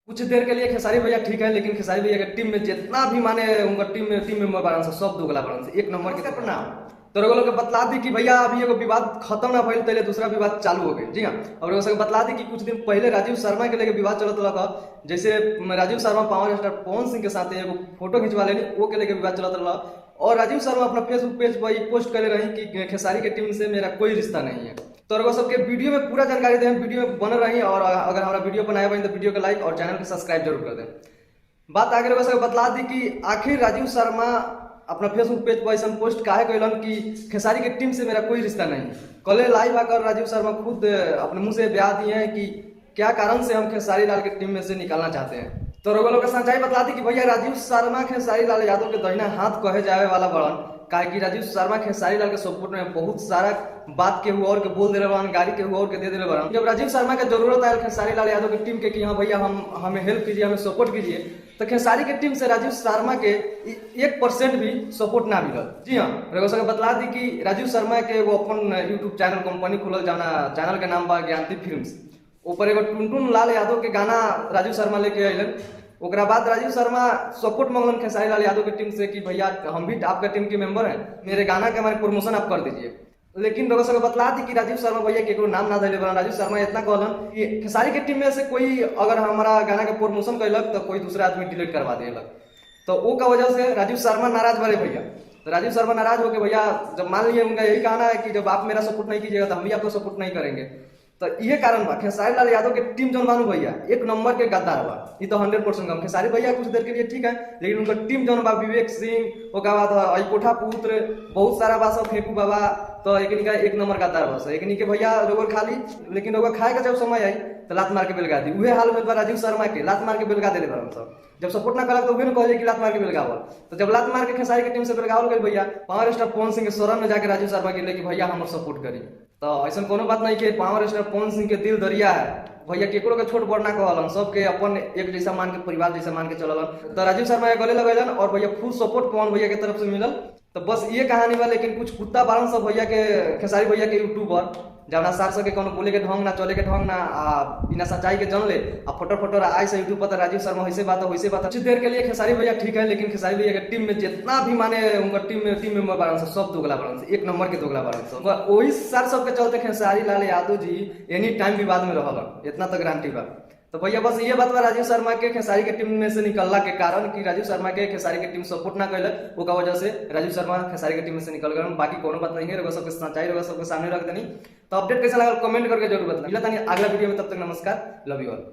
कुछ देर के लिए खेसारी भैया ठीक है, लेकिन खेसारी भैया के टीम में जितना भी माने उनका टीम मेंबर बारन से सब दोगला बारन से एक नंबर के प्रणाम। तो लोग के बतला दी कि भैया अभी एगो विवाद खत्म ना भइल, पहले दूसरा विवाद चालू हो गई। जी हाँ, और लोग बतला दी कि कुछ दिन पहले राजीव शर्मा के लेके विवाद चलत रहा। जैसे राजीव शर्मा पावर स्टार पवन सिंह के साथ एगो फोटो खिंचवा लेनी, वो के लेके विवाद चलत रहा। और राजीव शर्मा अपना फेसबुक पेज पर पोस्ट करे रही कि खेसारी के टीम से मेरा कोई रिश्ता नहीं है। तो रउआ सबके वीडियो में पूरा जानकारी दें, वीडियो में बन रही। और अगर हमारा वीडियो बनाया बनी तो वीडियो को लाइक और चैनल को सब्सक्राइब जरूर कर दें। बात आगे रउआ सबके बतला दी कि आखिर राजीव शर्मा अपना फेसबुक पेज पर ऐसा पोस्ट काहे कैलन कि खेसारी के टीम से मेरा कोई रिश्ता नहीं। कल लाइव आकर राजीव शर्मा खुद अपने मुंह से बयान दिए हैं कि क्या कारण से हम खेसारी लाल के टीम में से निकालना चाहते हैं। तो रउआ लोग सच्चाई बतला दी कि भैया राजीव शर्मा खेसारी लाल यादव के दाहिना हाथ कहे जाए वाला बड़न। काहे कि राजीव शर्मा खेसारी लाल के सपोर्ट में बहुत सारा बात के हुआ और के बोल दे रहे, गाड़ी के हुआ और के दे दे रहे। जब राजीव शर्मा के जरूरत आयल खेसारी लाल यादव की टीम के कि हाँ भैया हमें हेल्प कीजिए, हमें सपोर्ट कीजिए, तो खेसारी की टीम से राजीव शर्मा के 1% भी सपोर्ट ना मिलल। जी हाँ, रउआ सबके बतला दी कि राजीव शर्मा के एगो अपन यूट्यूब चैनल कंपनी खुलल, जाना चैनल के नाम बा ज्ञानती फिल्म्स। ऊपर एगो टुनटुन लाल यादव के गाना राजीव शर्मा लेके अलन। ओकरा बाद राजीव शर्मा सपोर्ट मांगलन खेसारी लाल यादव की टीम से कि भैया हम भी आपका टीम के मेंबर हैं, मेरे गाना के हमारे प्रमोशन आप कर दीजिए। लेकिन लोगों से बतला दी कि राजीव शर्मा भैया के नाम ना धैले बना। राजीव शर्मा इतना कहलन कि खेसारी के टीम में से कोई अगर हमारा गाना के प्रमोशन कैलक तो कोई दूसरा आदमी डिलीट करवा देलक। तो वो का वजह से राजीव शर्मा नाराज बड़े भैया। तो राजीव शर्मा नाराज हो गए भैया, जब मान लिए उनका यही कहना है कि जब आप मेरा सपोर्ट नहीं कीजिएगा तो हम भी आपको सपोर्ट नहीं करेंगे। तो ये कारण बा खेसारी लाल यादव के टीम जौन बानू भैया एक नंबर के गद्दार बा। ये तो 100% कम। खेसारी भैया कुछ देर के लिए ठीक है, लेकिन उनका टीम जौन बा विवेक सिंह, ओका बाद कोठा पुत्र, बहुत सारा बा सब फेंकू बाबा, तो एक नंबर गद्दार बा। एक के भैया रोगर खाली, लेकिन रोगर खाए का जब समय आई तो लात मार के बेलगा दी। उहे हाल में राजीव शर्मा के लात मार के बेलगा देले बा सब। जब सपोर्ट ना करक तो उहे कहले कि लात मार के बेलगावल। तो जब लात मार के खेसारी के टीम से बेलगावल गई भैया, पावर स्टार पवन सिंह के शरण में जाके राजीव शर्मा के लिए कि भैया हम सपोर्ट करी। तो ऐसा कोनो बात नहीं कि पावर स्टार पवन सिंह के दिल दरिया है भैया, केकरो के छोट बड़ ना कहलन, सबके अपन एक जैसा मान के परिवार जैसा मान के चललन। तो राजीव शर्मा के गले लगैलन और भैया फुल सपोर्ट पवन भैया के तरफ से मिलल। तो बस ये कहानी बा। लेकिन कुछ कुत्ता बारन सब भैया के खेसारी भैया के यूट्यूबर जवना सार सके कोनो बोले के ढंग ना, चले के ढंग ना, बिना सच्चाई के जन ले आ फोटो आई से यूट्यूब पर राजीव शर्मा वैसे बात वैसे बात। कुछ देर के लिए खेसारी भैया ठीक है, लेकिन खेसारी भैया के टीम में जितना भी माने उनका टीम मेंबर बारन से सब दोगला बारन से एक नंबर के दोगला बारन से। वही सार सब के चलते खेसारी लाल यादव जी एनी टाइम विवाद में रहलन, इतना तो गारंटी बा। तो भैया बस ये बात बा राजीव शर्मा के खेसारी के टीम में से निकलला के कारण कि राजीव शर्मा के खेसारी के टीम सपोर्ट ना कैलक, वो का वजह से राजीव शर्मा खेसारी के टीम में से निकल गए। बाकी कोनो बात नहीं है, रउआ सबके सच्चाई रउआ सबके सामने रख देनी। तो अपडेट कैसा लगा कमेंट करके जरूर बताना। मिलता नहीं अगला वीडियो में, तब तक नमस्कार, लव यू ऑल।